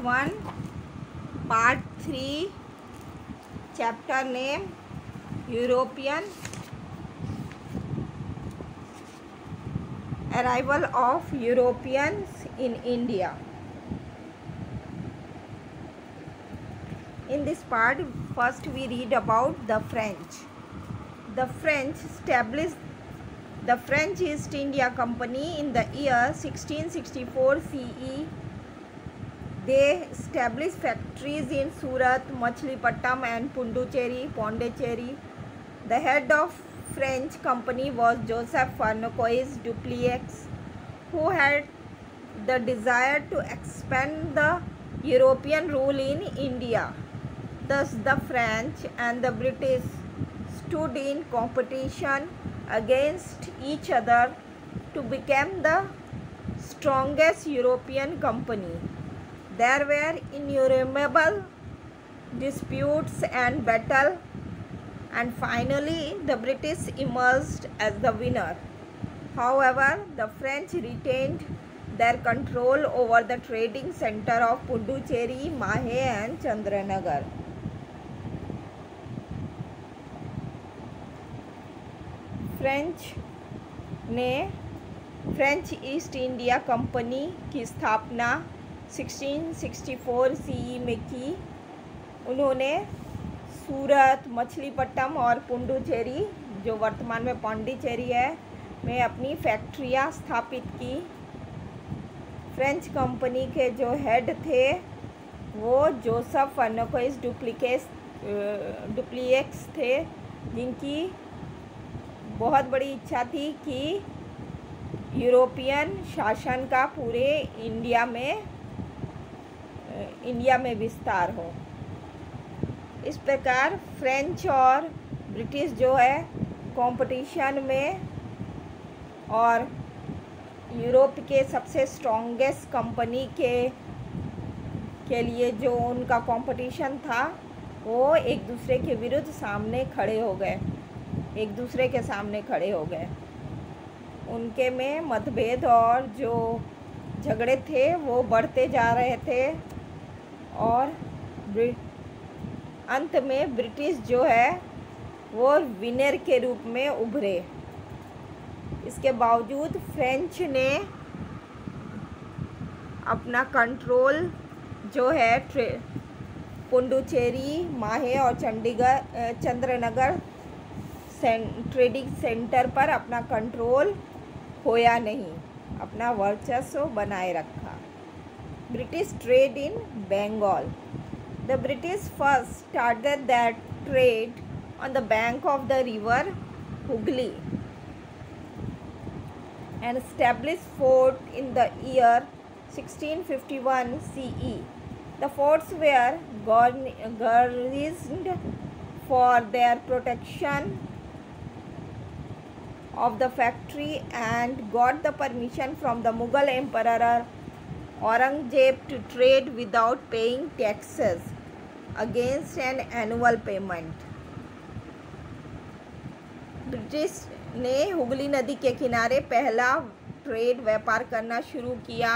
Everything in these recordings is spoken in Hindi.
1 Part 3 Chapter name European Arrival of Europeans in India. In this part, first we read about the French. The French established the French East India Company in the year 1664 CE. They established factories in Surat, Machilipattam and Pondicherry. The head of French company was Joseph Farnacois Dupleix, who had the desire to expand the European rule in India. Thus, the French and the British stood in competition against each other to become the strongest European company. There were innumerable disputes and battles, and finally the British emerged as the winner. However, the French retained their control over the trading center of Puducherry, Mahe and Chandranagar. French east India company की स्थापना 1664 CE में की। उन्होंने सूरत, मछलीपट्टम और पुडुचेरी, जो वर्तमान में पौंडीचेरी है, में अपनी फैक्ट्रियां स्थापित की। फ्रेंच कंपनी के जो हेड थे वो जोसेफ फर्नाकोइस डुप्लिएक्स थे, जिनकी बहुत बड़ी इच्छा थी कि यूरोपियन शासन का पूरे इंडिया में विस्तार हो। इस प्रकार फ्रेंच और ब्रिटिश जो है कंपटीशन में, और यूरोप के सबसे स्ट्रॉन्गेस्ट कंपनी के लिए जो उनका कंपटीशन था, वो एक दूसरे के विरुद्ध एक दूसरे के सामने खड़े हो गए। उनके में मतभेद और जो झगड़े थे वो बढ़ते जा रहे थे, और अंत में ब्रिटिश जो है वो विनर के रूप में उभरे। इसके बावजूद फ्रेंच ने अपना कंट्रोल जो है पुडुचेरी, माहे और चंद्रनगर ट्रेडिंग सेंटर पर अपना कंट्रोल खोया नहीं, अपना वर्चस्व बनाए रखा। British trade in Bengal. The British first started that trade on the bank of the river Hooghly and established fort in the year 1651 CE. The forts were garrisoned for their protection of the factory and got the permission from the Mughal Emperor Aurangzeb to trade without paying taxes against an annual payment. British ने हुगली नदी के किनारे पहला ट्रेड व्यापार करना शुरू किया,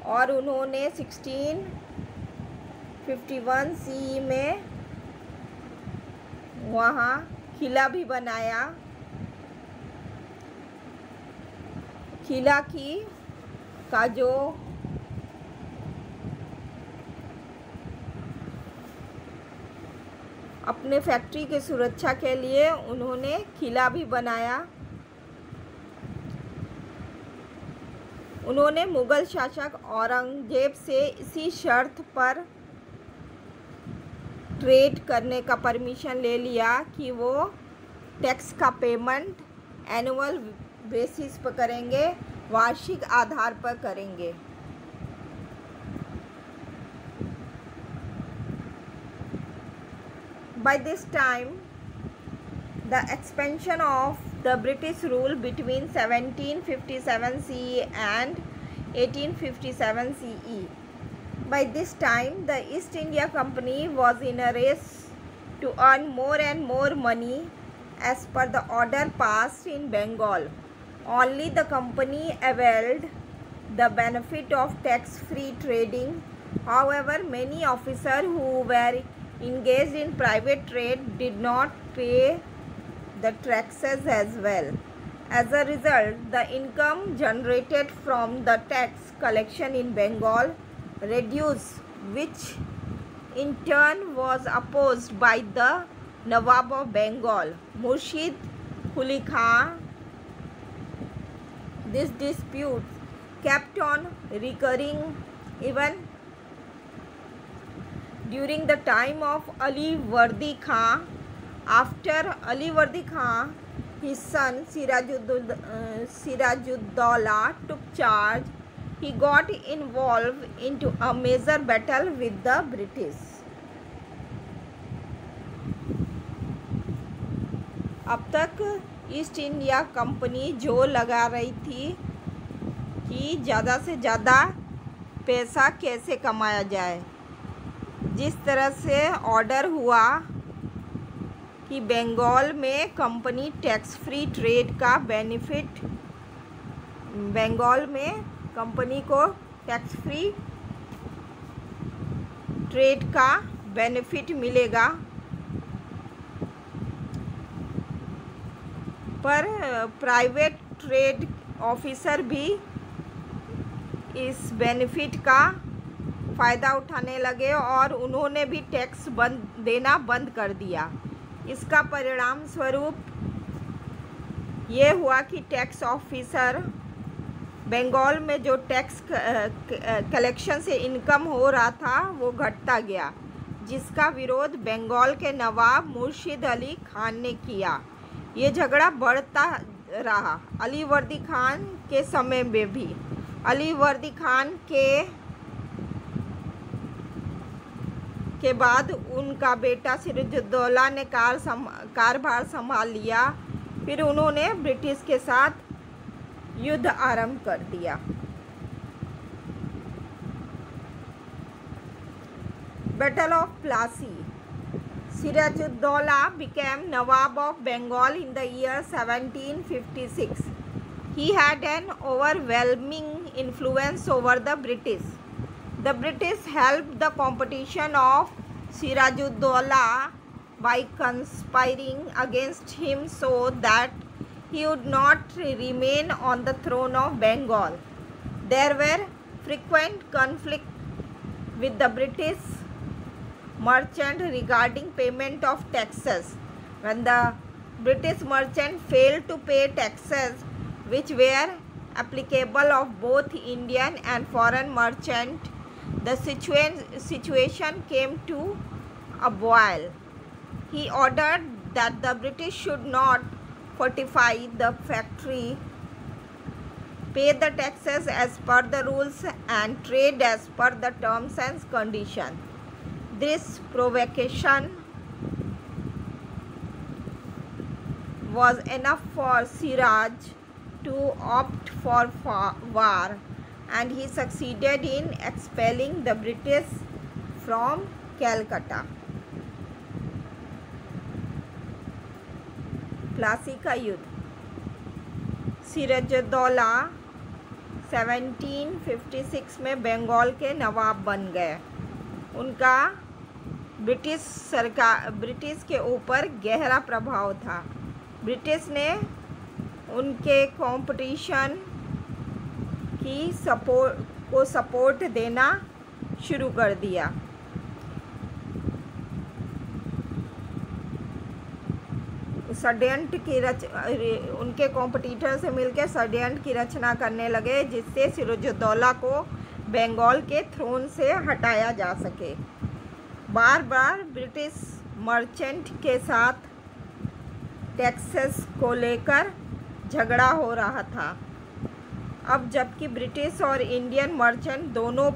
और उन्होंने 1651 CE में वहाँ किला भी बनाया। किला का जो अपने फैक्ट्री की सुरक्षा के लिए उन्होंने किला भी बनाया। उन्होंने मुगल शासक औरंगजेब से इसी शर्त पर ट्रेड करने का परमिशन ले लिया कि वो टैक्स का पेमेंट एनुअल बेसिस पर करेंगे, वार्षिक आधार पर करेंगे। By this time, the expansion of the British rule between 1757 CE and 1857 CE. By this time, the East India Company was in a race to earn more and more money as per the order passed in Bengal. Only the company availed the benefit of tax-free trading However, many officers who were engaged in private trade did not pay the taxes as well. As a result, the income generated from the tax collection in Bengal reduced, which in turn was opposed by the Nawab of Bengal, Murshid Quli Khan. This dispute kept on recurring even during the time of Ali Vardi Khan. After Ali Vardi Khan, his son Sirajuddaulah took charge. He got involved into a major battle with the British. अब तक ईस्ट इंडिया कंपनी जो लगा रही थी कि ज़्यादा से ज़्यादा पैसा कैसे कमाया जाए, जिस तरह से ऑर्डर हुआ कि बंगाल में कंपनी टैक्स फ्री ट्रेड का बेनिफिट, बंगाल में कंपनी को टैक्स फ्री ट्रेड का बेनिफिट मिलेगा, पर प्राइवेट ट्रेड ऑफिसर भी इस बेनिफिट का फ़ायदा उठाने लगे और उन्होंने भी टैक्स देना बंद कर दिया। इसका परिणाम स्वरूप ये हुआ कि टैक्स ऑफिसर बंगाल में जो टैक्स कलेक्शन से इनकम हो रहा था वो घटता गया, जिसका विरोध बंगाल के नवाब मुर्शिद अली खान ने किया। ये झगड़ा बढ़ता रहा अली वर्दी खान के समय में भी। अली वर्दी खान के बाद उनका बेटा सिराजुद्दौला ने कारभार संभाल लिया। फिर उन्होंने ब्रिटिश के साथ युद्ध आरंभ कर दिया। Battle of Plassey. Sirajuddaulah became Nawab of Bengal in the year 1756. He had an overwhelming influence over the British. The British helped the competition of Sirajuddaulah by conspiring against him so that he would not remain on the throne of Bengal. There were frequent conflicts with the British merchant regarding payment of taxes. When the British merchant failed to pay taxes which were applicable of both Indian and foreign merchant, the situation came to a boil. He ordered that the British should not fortify the factory, pay the taxes as per the rules and trade as per the terms and conditions. This provocation was enough for Siraj to opt for war, and he succeeded in expelling the British from Calcutta. Plassey का युद्ध। सिराजुद्दौला 1756 में बंगाल के नवाब बन गए। उनका ब्रिटिश के ऊपर गहरा प्रभाव था। ब्रिटिश ने उनके कंपटीशन की सपोर्ट देना शुरू कर दिया। षड्यंत्र की उनके कॉम्पिटिटर से मिलकर षड्यंत्र की रचना करने लगे, जिससे सिराजुद्दौला को बंगाल के थ्रोन से हटाया जा सके। बार बार ब्रिटिश मर्चेंट के साथ टैक्सेस को लेकर झगड़ा हो रहा था। अब जबकि ब्रिटिश और इंडियन मर्चेंट दोनों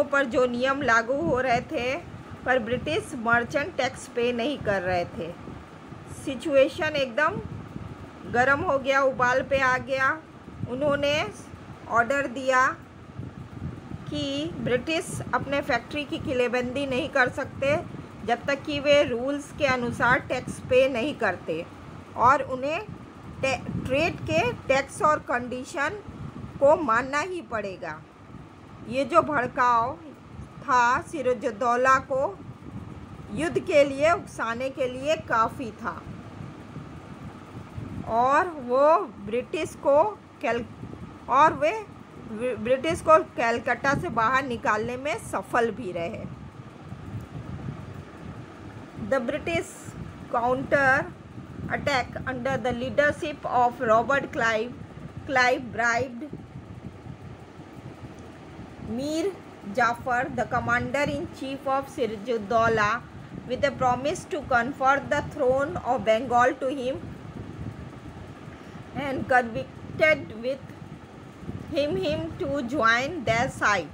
पर जो नियम लागू हो रहे थे, पर ब्रिटिश मर्चेंट टैक्स पे नहीं कर रहे थे। सिचुएशन एकदम गर्म हो गया, उबाल पे आ गया। उन्होंने ऑर्डर दिया कि ब्रिटिश अपने फैक्ट्री की किलेबंदी नहीं कर सकते जब तक कि वे रूल्स के अनुसार टैक्स पे नहीं करते, और उन्हें ट्रेड के टैक्स और कंडीशन को मानना ही पड़ेगा। ये जो भड़काव था सिराजुद्दौला को युद्ध के लिए उकसाने के लिए काफ़ी था और वो ब्रिटिश को कलकत्ता से बाहर निकालने में सफल भी रहे। The British counter attack under the leadership of Robert Clive bribed Mir Jafar, the commander-in-chief of Sirajuddaulah, with a promise to confer the throne of Bengal to him and convicted with him to join their side.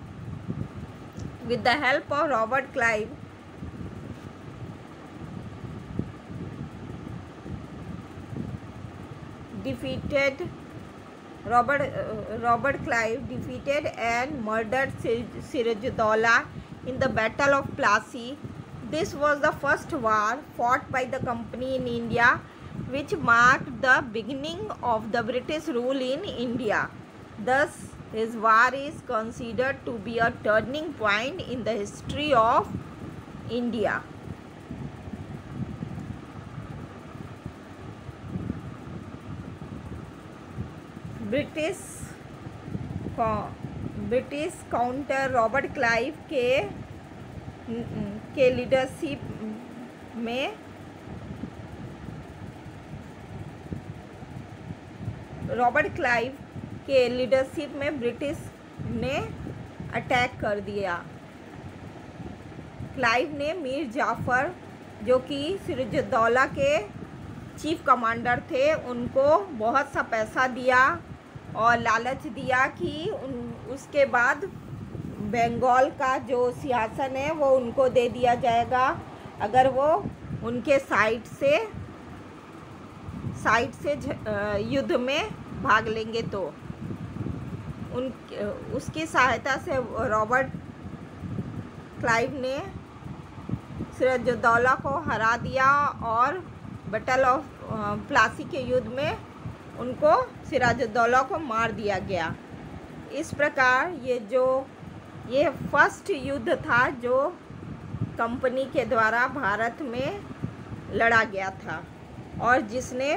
With the help of Robert Clive, Robert Clive defeated and murdered Sirajuddaulah in the Battle of Plassey. This was the first war fought by the company in India, which marked the beginning of the British rule in India. Thus, his war is considered to be a turning point in the history of India. British counter Robert Clive के लीडरशिप में ब्रिटिश ने अटैक कर दिया। क्लाइव ने मीर जाफ़र, जो कि सिराजुद्दौला के चीफ कमांडर थे, उनको बहुत सा पैसा दिया और लालच दिया कि उसके बाद बंगाल का जो सिंहासन है वो उनको दे दिया जाएगा अगर वो उनके साइड से युद्ध में भाग लेंगे तो। उसकी सहायता से रॉबर्ट क्लाइव ने सिराजुद्दौला को हरा दिया और बैटल ऑफ प्लासी के युद्ध में उनको सिराजुद्दौला को मार दिया गया। इस प्रकार ये फर्स्ट युद्ध था जो कंपनी के द्वारा भारत में लड़ा गया था और जिसने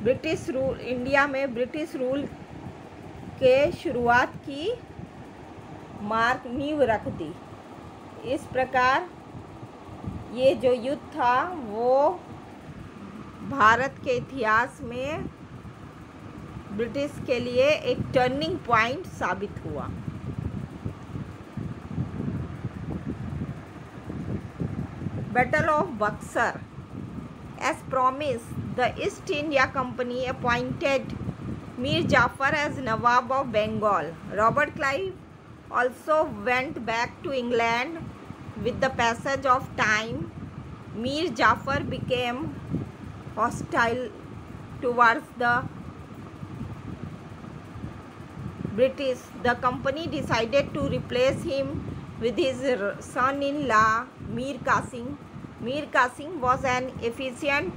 इंडिया में ब्रिटिश रूल के शुरुआत की नींव रख दी। इस प्रकार ये जो युद्ध था वो भारत के इतिहास में ब्रिटिश के लिए एक टर्निंग पॉइंट साबित हुआ। Battle of Buxar. As promised, the East India Company appointed Mir Jafar as Nawab of Bengal. Robert Clive also went back to England. With the passage of time, Mir Jafar became hostile towards the British. The company decided to replace him with his son-in-law Mir Qasim. Mir Qasim was an efficient,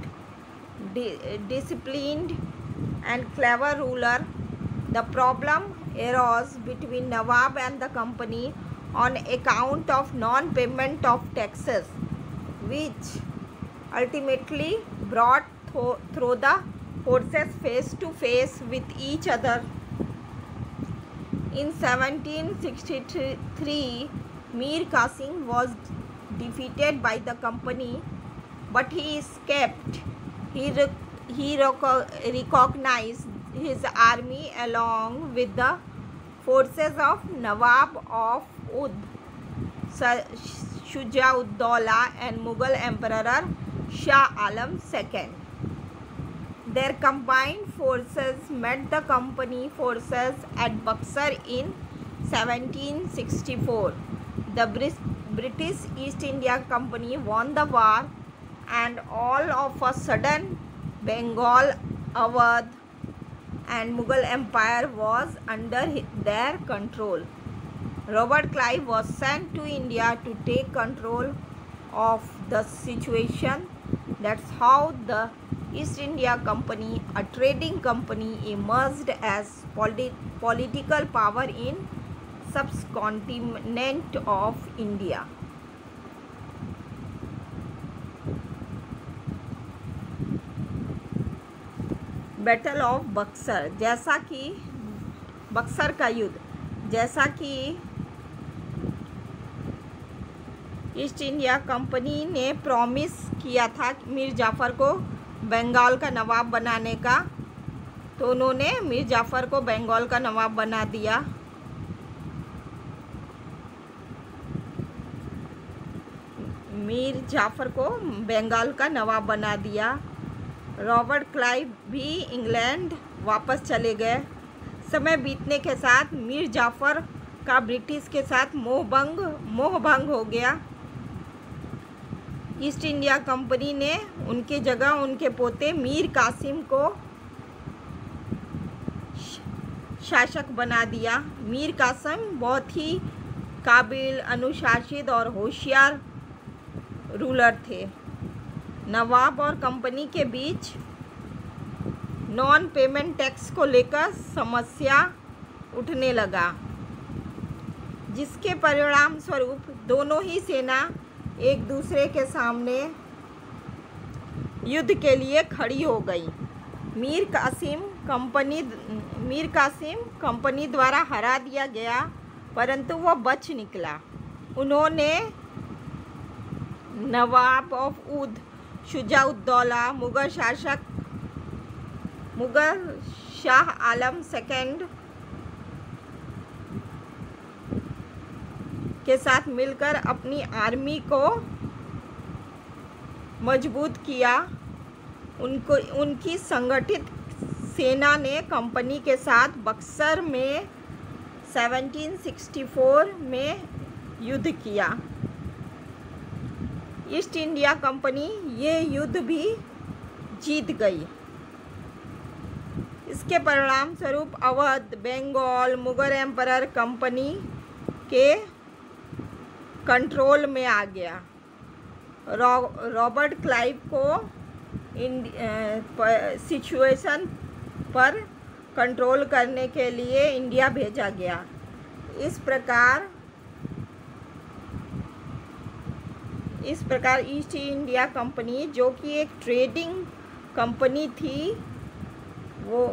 disciplined and clever ruler. The problem arose between Nawab and the company on account of non-payment of taxes, which ultimately brought through the forces face to face with each other. In 1763, Mir Qasim was defeated by the company, but he escaped. He recognized his army along with the forces of Nawab of Oudh, Shujauddaulah and Mughal Emperor Shah Alam II. Their combined forces met the company forces at Buxar in 1764. The British East India Company won the war, and all of a sudden Bengal, Awadh and Mughal Empire was under their control. Robert Clive was sent to India to take control of the situation. That's how the East India Company, a trading company, emerged as political power in subcontinent of India. Battle of Buxar, जैसा कि बक्सर का युद्ध, जैसा कि ईस्ट इंडिया कंपनी ने प्रॉमिस किया था मीर जाफ़र को बंगाल का नवाब बनाने का, तो उन्होंने मीर जाफ़र को बंगाल का नवाब बना दिया। मीर जाफ़र को बंगाल का नवाब बना दिया। रॉबर्ट क्लाइव भी इंग्लैंड वापस चले गए। समय बीतने के साथ मीर जाफ़र का ब्रिटिश के साथ मोह भंग हो गया। ईस्ट इंडिया कंपनी ने उनके जगह उनके पोते मीर कासिम को शासक बना दिया। मीर कासिम बहुत ही काबिल, अनुशासित और होशियार रूलर थे। नवाब और कंपनी के बीच नॉन पेमेंट टैक्स को लेकर समस्या उठने लगा, जिसके परिणाम स्वरूप दोनों ही सेना एक दूसरे के सामने युद्ध के लिए खड़ी हो गई। मीर कासिम कंपनी द्वारा हरा दिया गया, परंतु वह बच निकला। उन्होंने नवाब of ud Shujauddaula, Mughal Shah Alam second के साथ मिलकर अपनी आर्मी को मजबूत किया। उनकी संगठित सेना ने कंपनी के साथ बक्सर में 1764 में युद्ध किया। ईस्ट इंडिया कंपनी ये युद्ध भी जीत गई। इसके परिणाम स्वरूप अवध, बंगाल मुगल एम्परर कंपनी के कंट्रोल में आ गया। रॉबर्ट क्लाइव को सिचुएशन पर कंट्रोल करने के लिए इंडिया भेजा गया। इस प्रकार ईस्ट इंडिया कंपनी, जो कि एक ट्रेडिंग कंपनी थी, वो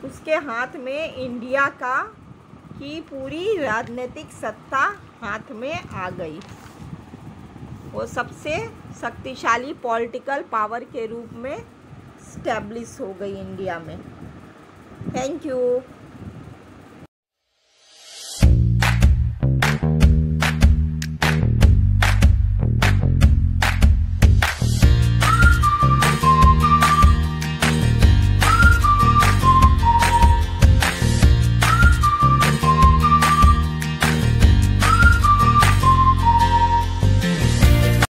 उसके हाथ में इंडिया की पूरी राजनीतिक सत्ता हाथ में आ गई। वो सबसे शक्तिशाली पॉलिटिकल पावर के रूप में स्टैब्लिश हो गई इंडिया में। Thank you.